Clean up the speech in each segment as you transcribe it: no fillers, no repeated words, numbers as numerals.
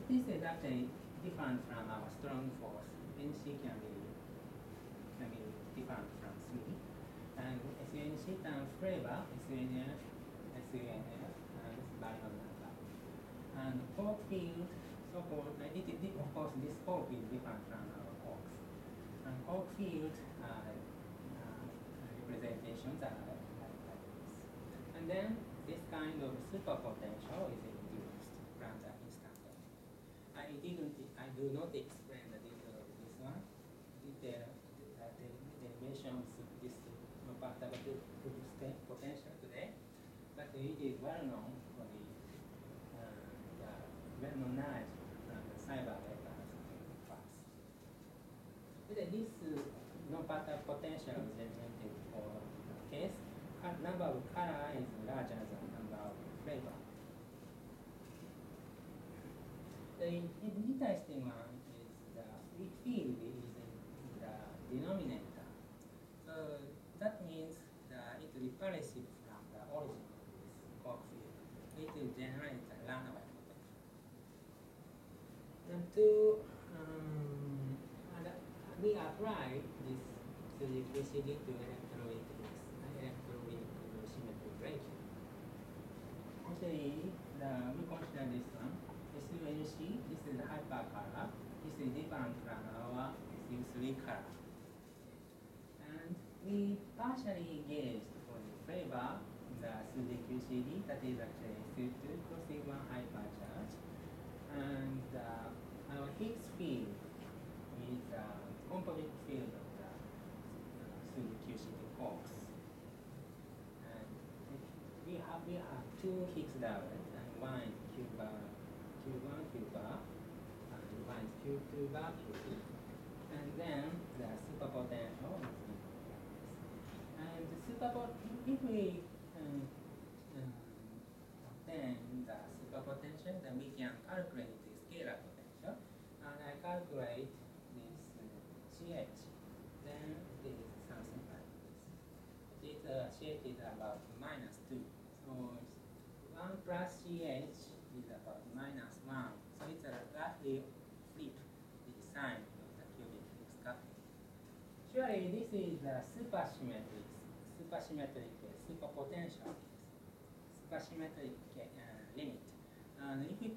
this is actually different from our strong force. NC can be different from 3. And SUNC times flavor, SUNF, SUNF, and this baryon number. And fork field, so-called, of course, this fork is different from our forks. And fork field representations are like this. And then this kind of superpotential is induced from the instantaneous. I do not explain the detail of this one. The derivation of this non-particle potential today, but it is well known for the well-known knowledge from the cyber records past. This non-particle potential is generated for the case. Number of color is larger than number of flavor. The interesting one is the field is in the denominator. So that means that it repels from the origin of this fork field. It will generate a runaway potential. And we apply this electricity to electrolytic symmetry breaking. Actually, we consider this one. SUNC, this is the hypercolor. This is different from our SU3 color. And we partially gauged for the flavor the QCD, that is actually SU2 crossing 1 hypercharge. And our Higgs field is the composite field of the QCD forks. And we have 2 Higgs doublets, and one is Q1, Q-bar, and one is Q2 bar, Q2. And then the superpotential is like this. And the if we obtain the superpotential, then we can calculate the scalar potential. And I calculate this CH, then it is something like this. CH is about -2. So 1 plus CH is about -1. So it's a roughly flip the sign of the cubic Higgs coupling. Surely this is the supersymmetric superpotential case, supersymmetric limit. And if we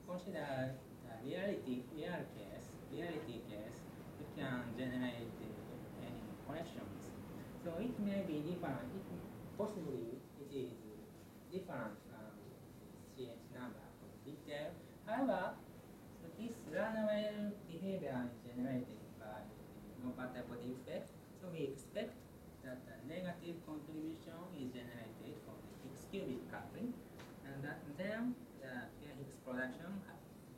consider the reality case, we can generate any connections. So it may be different. Possibly it is different from CH number for detail. However, this runaway behavior is generated by the non-particle body effect. So we expect that the negative contribution is generated from the Higgs cubic coupling, and then the pair Higgs production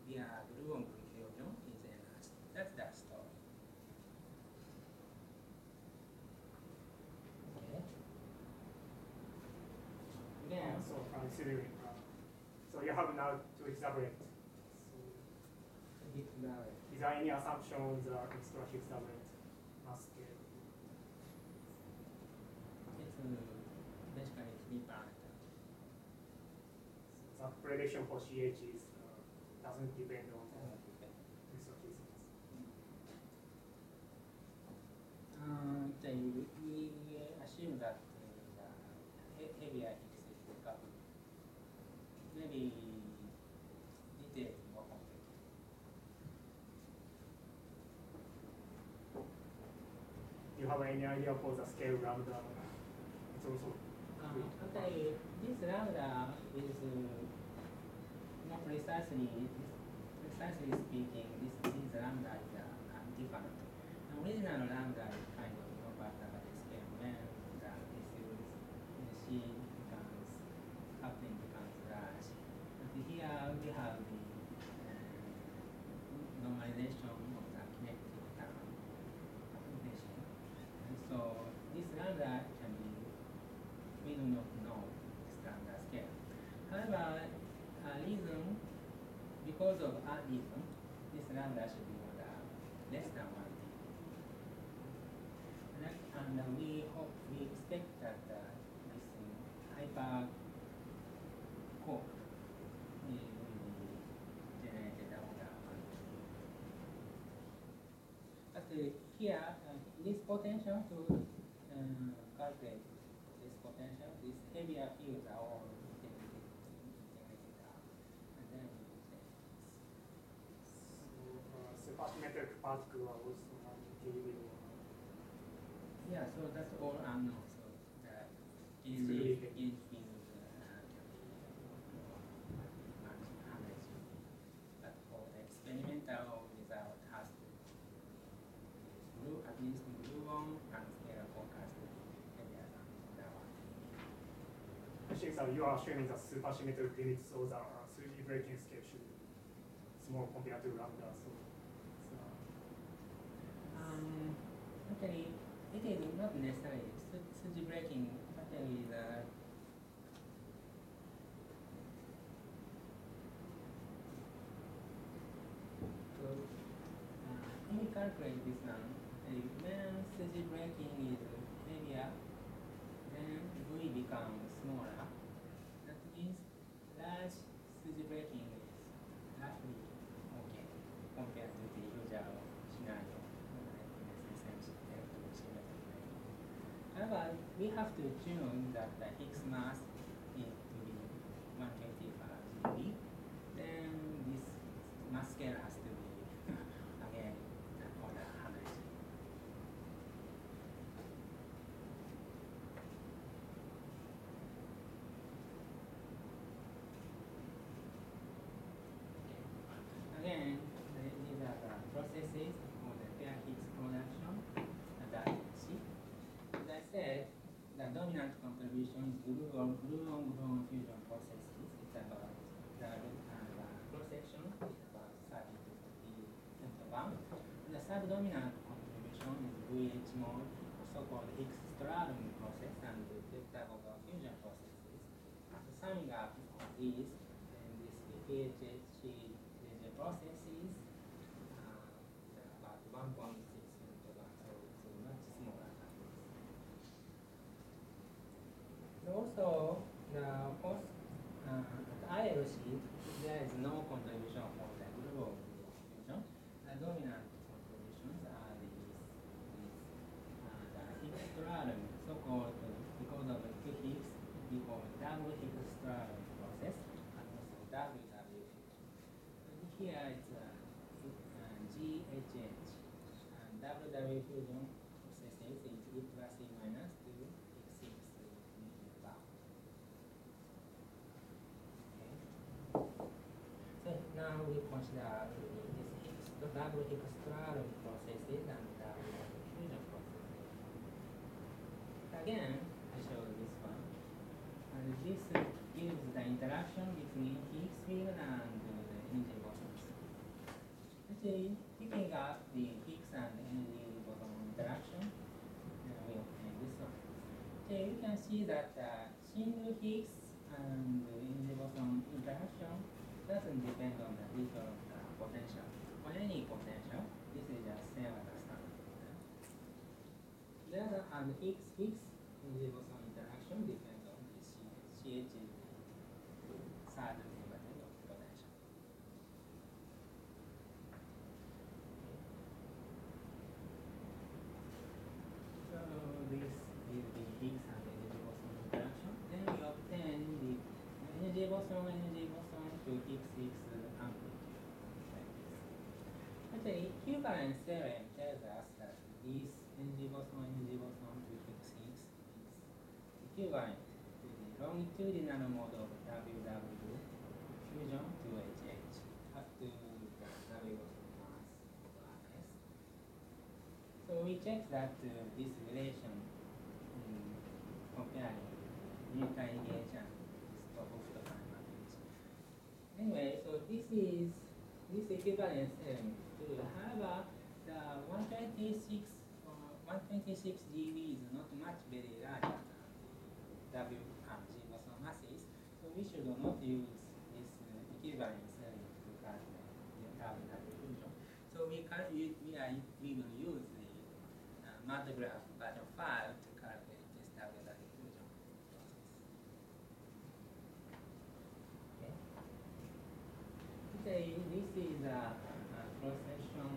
via gluon fusion is enhanced. That's the story. Okay. Again, so considering, so you have now to extrapolate. Is there any assumptions or extra Higgs doublet mass scale? It's basically 3 parameters. So prediction for CH is doesn't depend on the extra Higgs. We assume that the heavier Higgs is coupled. Maybe detail is more complicated. You have any idea for the scale lambda? It's also okay, this lambda is not precisely speaking. This lambda is different. The original lambda is kind of no particle scale when the SUC becomes coupling becomes large. And here we have the normalization of the kinetic term application. And so this lambda can be, we do not know this lambda scale. However, reason, because of our reason, this lambda should be less than 1 t. And we expect that this hyper core will be generated along here this potential to calculate this potential. This heavier fields are all integrated out, and then we will say. So supersymmetric particle are also non-trivial. Yeah, so that's all unknown. So the really field but for the experimental result has to at least gluon and scalar forecast heavier than that one. Actually, so you are assuming that supersymmetric limits, so the 3D breaking scale should be small compared to lambda. So actually, it is not necessarily 3D breaking. Actually, when we calculate this one, when 3D breaking is heavier, then V becomes smaller. That means large 3D breaking is roughly okay compared to the usual scenario. However, we have to tune that the Higgs mass is to be 125 GeV. Then this mass scale has to be again order 100 GeV. Again, these are the processes for the pair Higgs production at the LHC. As I said, the dominant contribution is gluon fusion processes. It's about the cross-section is about 30 to 40 femtobarn. The subdominant contribution is VH mode, so-called Higgs stratum process, and the vector fusion processes. After summing up these, then this PHHC processes about 1.6 femtobarn, so it's much smaller than this. Also, the post at ILC, there is no contribution for the gluon fusion. The dominant contributions are the Higgs stratum, so-called because of the Higgs, we call double Higgs stratum process, and also WW fusion. Here it's GHH, and WW fusion processes is E plus E minus 2 X6 millibar. Okay. So now we consider this double Higgs stratum processes and WW fusion processes. Again, I show this one, and this gives the interaction between Higgs field and the energy bosons. Actually, picking up the Higgs and energy boson interaction, we obtain this one. Okay, you can see that single Higgs and the energy boson interaction doesn't depend on the little potential. For any potential, this is just same as the standard potential. The other hand, Higgs energy boson interaction depends on the CH is the third derivative of potential. So this is the Higgs and energy boson interaction. Then we obtain the energy boson to Higgs amplitude like this. Actually, equivalence theorem tells us that this energy boson to Higgs is equivalent to the longitudinal mode of WW fusion to HH up to the W mass RS. So we check that this relation comparing unitary gauge and this top-of-the-line matrix. Anyway, so this equivalence theorem is true. However, the 126 GeV is not much very larger than the W and G boson masses, so we should not use this equivalence theorem to calculate the WW fusion. So we will use the MATLAB version 5 to calculate this WW fusion process. Okay, this is a cross-section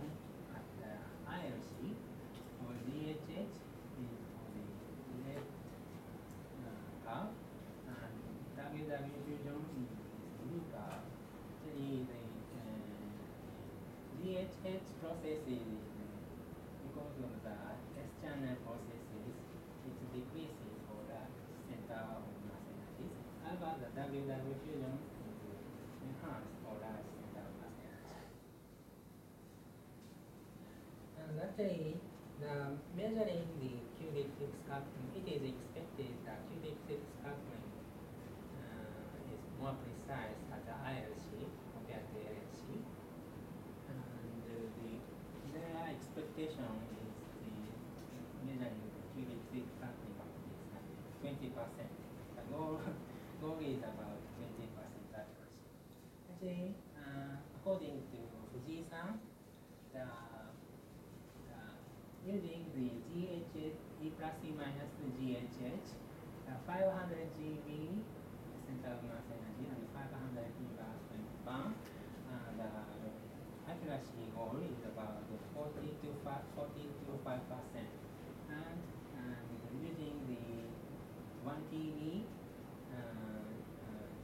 at the ILC. W fusion is weaker. Actually, the GHH processes because of the S-channel processes, it decreases for the center of mass energies. However, the WW fusion is enhanced for the center of mass energy. And actually, the measuring the cubic Higgs coupling, it is expected that cubic Higgs coupling is more precise at the ILC compared to LHC. And their expectation is the measuring the cubic Higgs coupling is 20%. The goal is about 20% accuracy. Actually, according to Fuji-san, using the GHH, E plus E minus GHH, 500 GeV center of mass energy and 500 eVars per pound. The accuracy goal is about 40 to 5%. And using the 1 TeV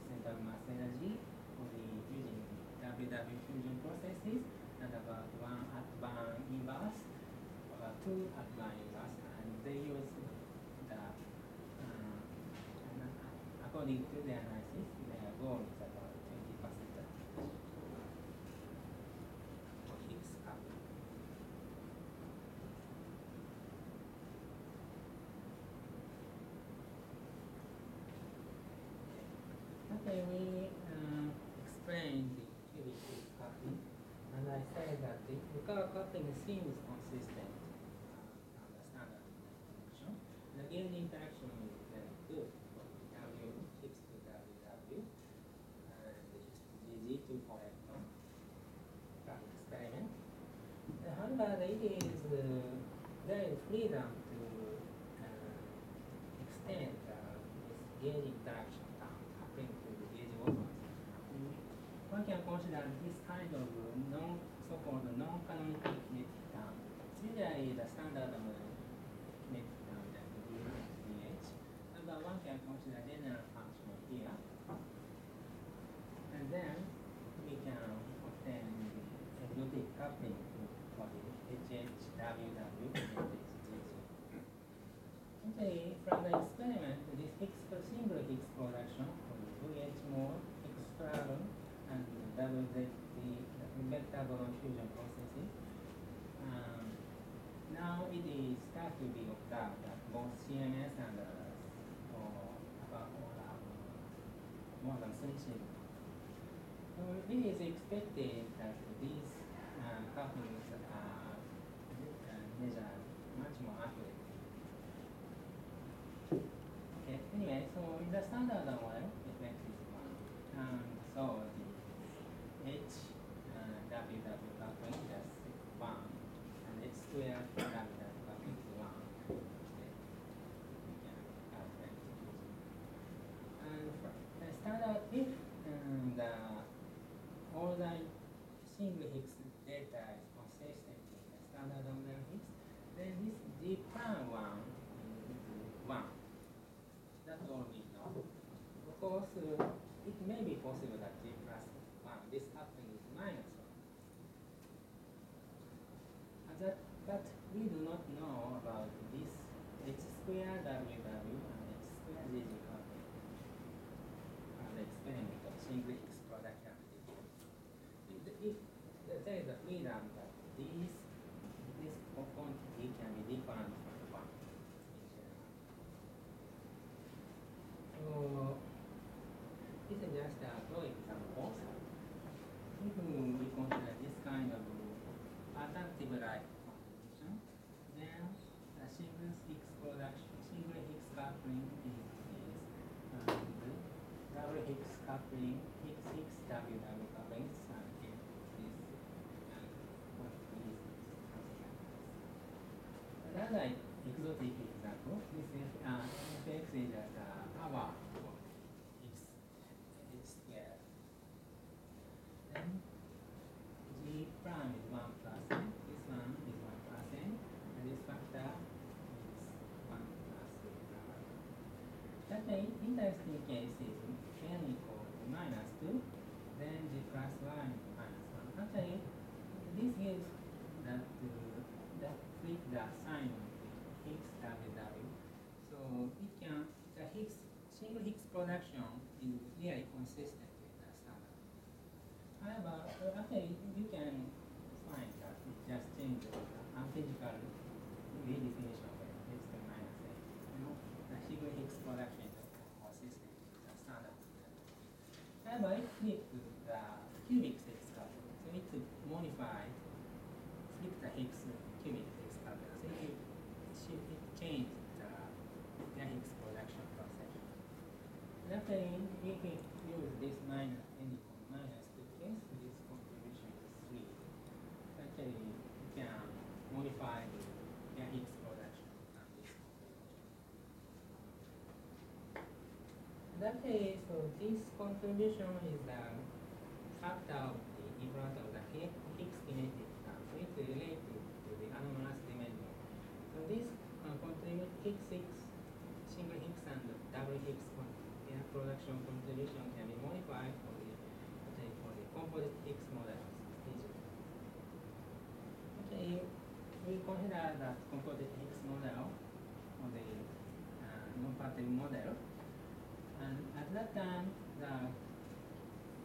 center of mass energy for the using WW fusion processes, and about 1 eVars. 2 eVars, and they use the according to the analysis, their goal is about 20% for Higgs coupling. Okay, we explained the cubic Higgs coupling, and I said that the coupling seems consistent. The gain interaction is very good for W, Higgs to WW, and Higgs to GG to electron from experiment. However, it is very freedom to extend this gain interaction term according to the gauge bosons. One can consider this kind of so-called non-canonical kinetic term. Usually, the standard of kinetic term that but one can consider general function here, and then we can obtain the exotic coupling for the HHWW and HGG. Okay, from the experiment, this single Higgs production for the VH mode, Higgs stratum, and WZ, the vector boson fusion processes. Now it is start to be observed that both CMS and more than 3 sigma. So it is expected that these couplings are measured much more accurately. Okay, anyway, so in the standard model, effect is 1. And so the WW coupling is 1, and H squared WW coupling is 1. Standard, if all the single Higgs data is consistent in the standard model Higgs, then this G prime 1 is 1. That's all we know. Of course, it may be possible that G plus 1, this coupling is minus 1. But we do not know about this H squared WW and H squared GG coupling. Experiment of single Higgs product application. If there is a freedom that this quantity can be different from 1 in general. So this is just a raw example. If we consider this kind of adaptive like composition, then the single Higgs production, single Higgs coupling is double Higgs coupling, Higgs WW coupling, and this what is something like this. Another exotic example, this is FX is just power of Higgs squared. Then G prime is 1%, this one is 1%, and this factor is 1 plus 3. That means interesting case is n equal to -2, then g plus y -1. Actually, this gives that flip the sign of the Higgs WW. So it can, the single Higgs production is really consistent with the standard. However, actually you can find that it just changes the unphysical redefinition of Higgs to -8. The single Higgs production is consistent with the standard. However, it flipped the cubic Higgs couple, so it flip the Higgs cubic Higgs couple. So it changed the Higgs production process. Actually, we can use this minus n equal -2 case. This contribution is 3. So actually, you can modify the Higgs production on this contribution. Actually, so this contribution is the factor of the in front of the Higgs kinetic term. So it's related to the anomalous dimension. So this Higgs single Higgs and double Higgs production contribution can be modified for the composite Higgs models. Okay, we consider that composite Higgs model or the non-particle model, and at that time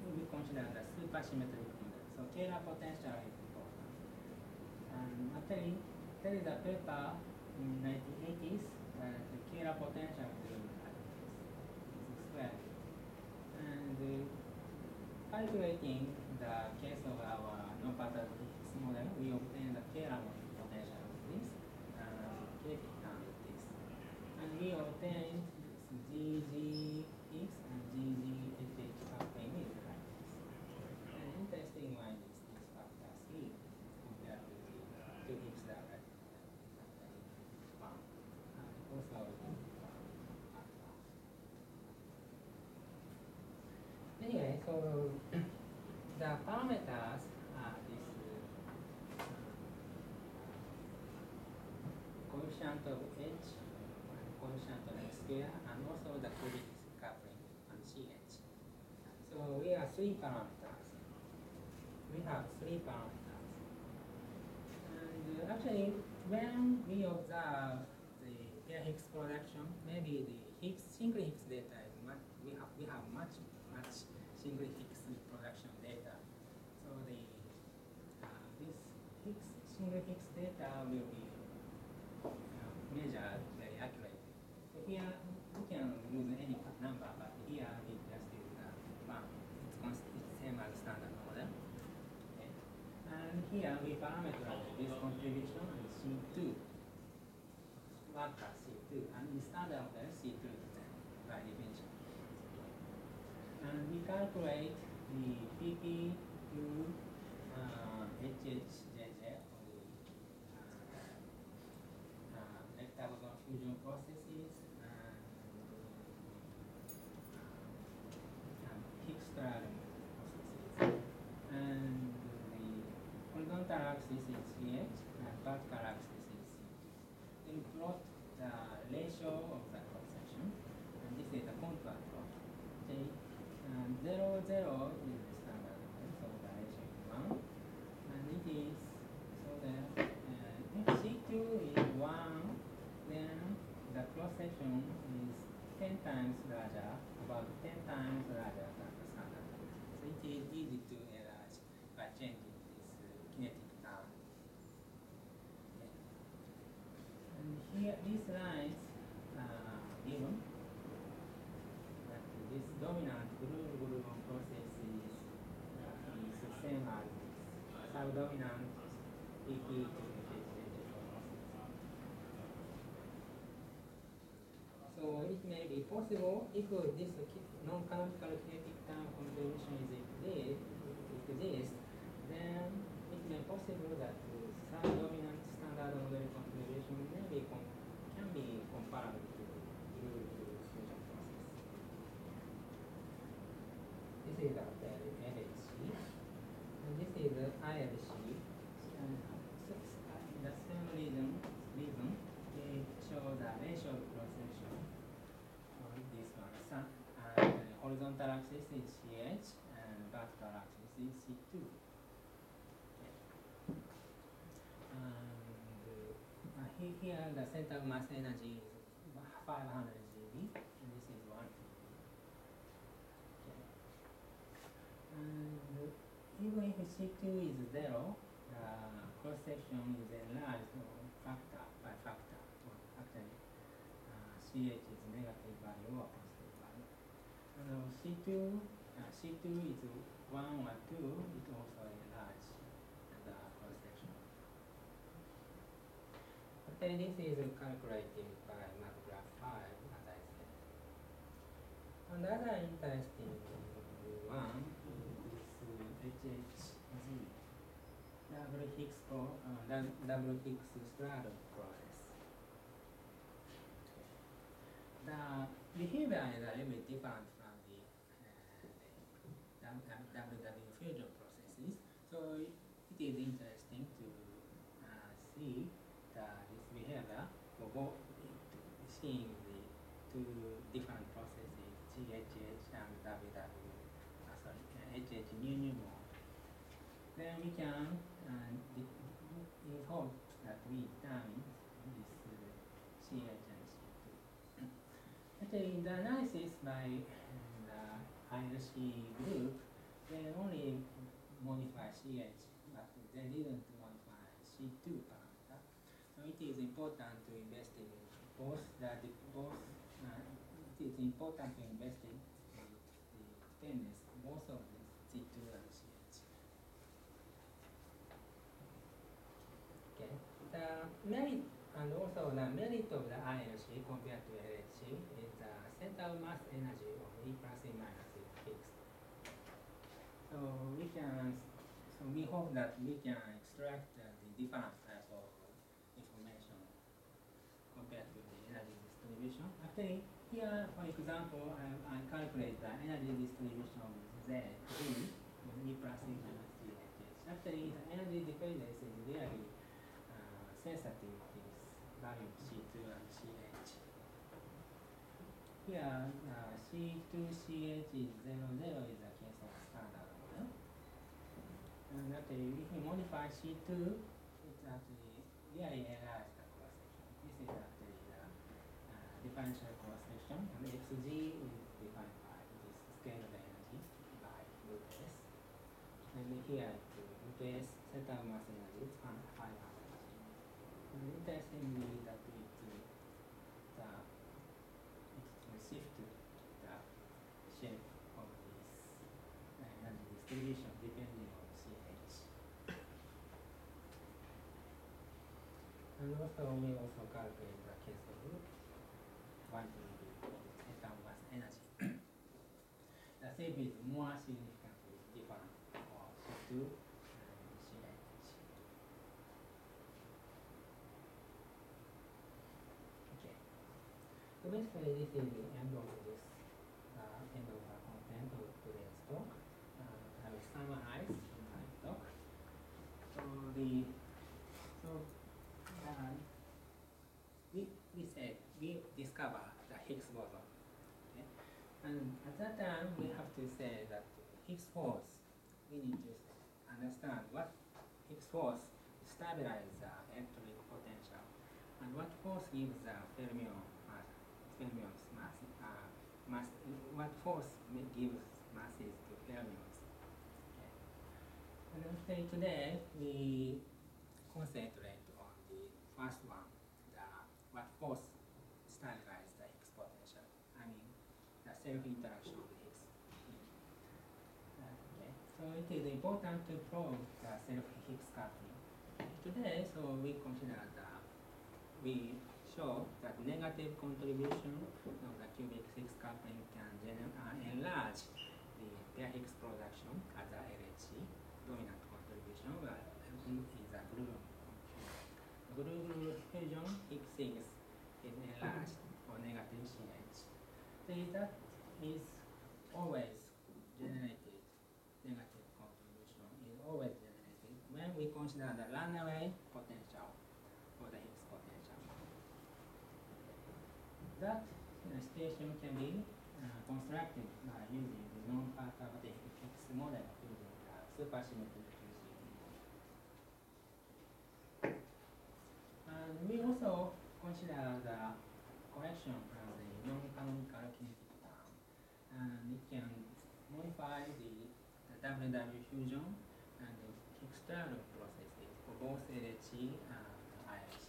we consider the supersymmetric model. So Taylor potential is important. And actually, there is a paper in 1980s. The Taylor potential is squared. And calculating the case of our non-particle Higgs model, we obtain the Taylor potential of this kinetic term of this. And we obtain GG Higgs and GG LH coupling is like this. And interesting one is this factor 3 compared to the 2 Higgs that are found. Also, anyway, so the parameters are this coefficient of H, coefficient of X square, and also the cubic coupling and CH. So we have 3 parameters. We have 3 parameters. And actually, when we observe the pair Higgs production, maybe the single Higgs data is we have much single Higgs production data. So this single Higgs data will be measured very accurately. So here we can use any number, but here it just is the 1. It's same as standard model. Okay. And here we parameterize this contribution and C2. 1 plus C2, and in standard model C2 is 10 by definition. And we calculate the PP to HHJJ or the vector boson fusion processes and Higgs trialing processes. And the horizontal axis is CH and vertical axis is C2. Then plot the ratio of the cross section, and this is the contour plot. Okay. 0, 0 is the standard model, so the ratio is 1. And it is, so that if C2 is 1, then the cross section is 10 times larger, about 10 times larger than the standard model. So it is easy to enlarge by changing this kinetic term. Okay. And here, these lines are given. This dominant gluon process is the same as this subdominant PP to HHJJ process. So it may be possible if this non-canonical kinetic term contribution exists, then it may be possible that the subdominant standard model contribution can be comparable to the fusion process. This is the LHC, and this is the ILC. And the same reason they show the ratio of cross section on this one, horizontal axis is CH and vertical axis is C2. Okay. And here the center of mass energy is 500 GeV, and this is 1 TeV. Okay. And even if C2 is 0, the cross section is enlarged by factor. Well, actually, CH is negative value or positive value. And C2 is 1 or 2, it also enlarged the cross section. Okay, this is calculated by MATLAB 5, as I said. Another interesting one is this HHZ, double Higgs straddle process. The behavior is a little bit different from the WW fusion processes, so it is interesting to see this behavior for both seeing the two different processes, GHH and HH nu mode. Then we can hope that we determine this CH and C2. Actually, the analysis by the ILC group, they only modify CH, but they didn't modify C2 parameter. So it is important to investigate both. It is important to investigate the fairness both of this C2 and CH. Okay. The merit and also the merit of the ILC compared to LHC is the center of mass energy of E plus E minus is fixed. So we hope that we can extract the different type of information compared to the energy distribution. Actually, here, for example, I calculate the energy distribution of Z with E plus E minus GHH. Actually, the energy dependence is really sensitive to this value C2 and CH. Here, C2, CH is 0, 0 is a case of standard model. And actually, if we modify C2, it's actually really enlarged the cross section. This is actually the differential cross section, and Xg is defined by this scale of energy by root S. And here, root S center of mass energy is 500. And interestingly, that it shifted the shape of this energy distribution depending on CH. And also, we also calculate the case of 1 TeV center of mass energy. The shape is more significantly different for C2 and CH. Okay. So basically, this is the end of this end of the content of today's talk. I will summarize my talk. We discover the Higgs boson. Okay? And at that time, we have to say that Higgs force, we need to understand what Higgs force stabilizes the electric potential, and what force gives the fermion's mass, what force gives masses to fermions. Okay. And today, we concentrate on the first one, what force stabilizes the Higgs potential. I mean, the self-interaction of the Higgs. Okay. So it is important to prove the self-Higgs coupling. Today, so we consider we show that negative contribution of the cubic Higgs coupling can enlarge the pair Higgs production as a LHC. Dominant contribution is a group. Group fusion Higgs is enlarged for negative CH. So that is always generated, negative contribution is always generated when we consider the runaway potential for the Higgs potential. That situation can be constructed by using the non-perturbative Higgs model using the supersymmetric QCD. And we also consider the correction from the non-canonical kinetic term. And it can modify the WW fusion and the external processes for both LHC and ILC.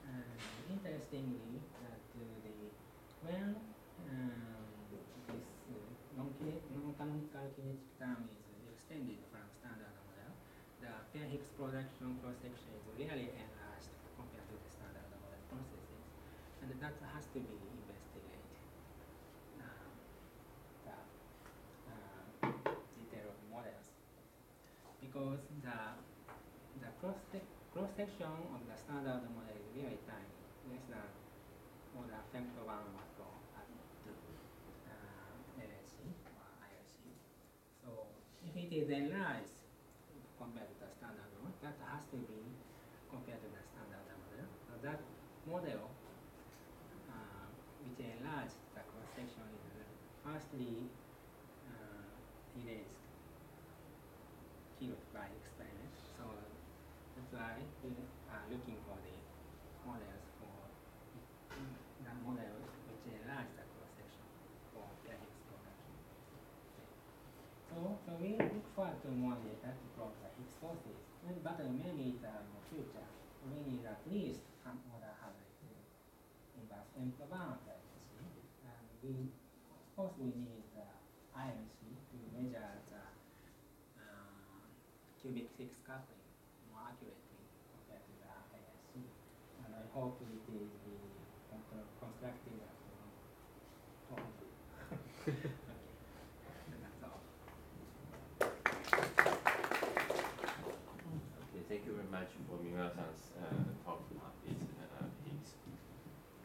And interestingly, that when this non-canonical kinetic term is extended from standard model, the pair Higgs production cross-section is really enlarged compared to the standard model processes, and that has to be investigated. The detail of models, because the cross-section of the standard model is really tiny, less than order factor 1 macron at LHC or ILC. So if it is enlarged compared to the standard model, that has to be compared to the standard model. So that model, which enlarged the cross-section, is firstly erased, killed by experiment. So that's why we are looking for the models for the model which enlarge the cross-section for the Higgs production. So we look forward to more data to prove the Higgs forces, but maybe in the future we need at least some other habit inverse M-Provence LHC, and we of course we need the ILC to measure the cubic Higgs coupling more accurately compared to the ILC. And I hope it is constructed as well. Okay, that's all. Okay, thank you very much for Mimura-san's talk on this Higgs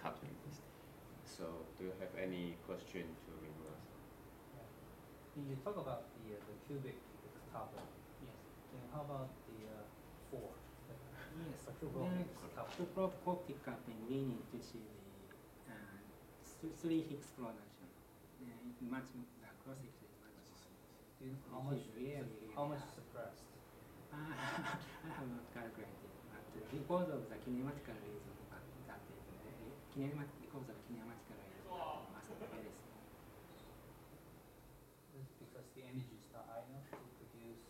coupling test. So, do you have any question to Mimura-san? You talk about the cubic Higgs coupling. Yes. And how about the four? Yes. Quadruple Higgs coupling. To prove optic coupling, we need to see the three Higgs production. It's much the cross-section is much more. How much suppressed? I have not calculated, but because of the kinematical reason, that is because of kinematical reason, that must be very small. Because the energy is not high enough to produce.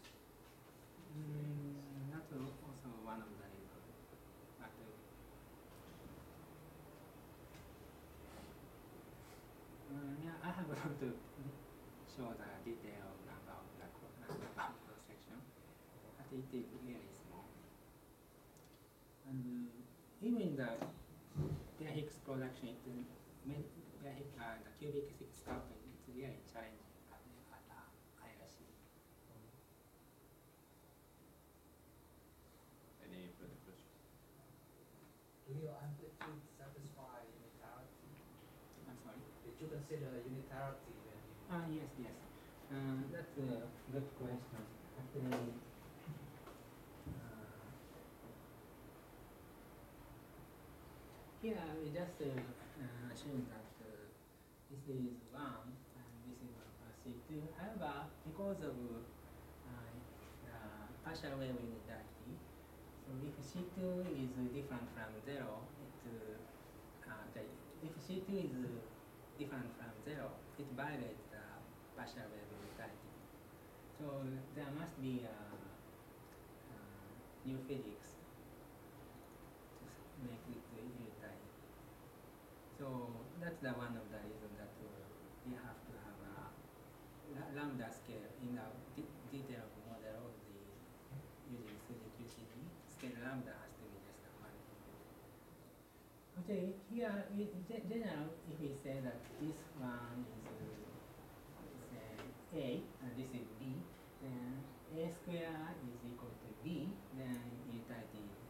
That's also one of the reasons. But yeah, I have not to show the detail about the cross-section, but it is really small. And even the pair Higgs production, the cubic Higgs coupling, it's really challenging at ILC. Any further questions? Do your amplitude satisfy unitarity? I'm sorry? Did you consider unitarity when you... Yes. That's a good question. Actually, here we just assume that this is 1 and this is 1 C2. However, because of the partial wave unitarity, so if C2 is different from 0, if C2 is different from 0, it violates the partial wave unitarity. So there must be new physics to make it unitarity. So that's the one of the reasons that we have to have a lambda scale in the detail of model of the using 3D QCD. Scale lambda has to be less than 1. Okay, here in general, if we say that this one is A and this is B, then A square is equal to B, then unitarity is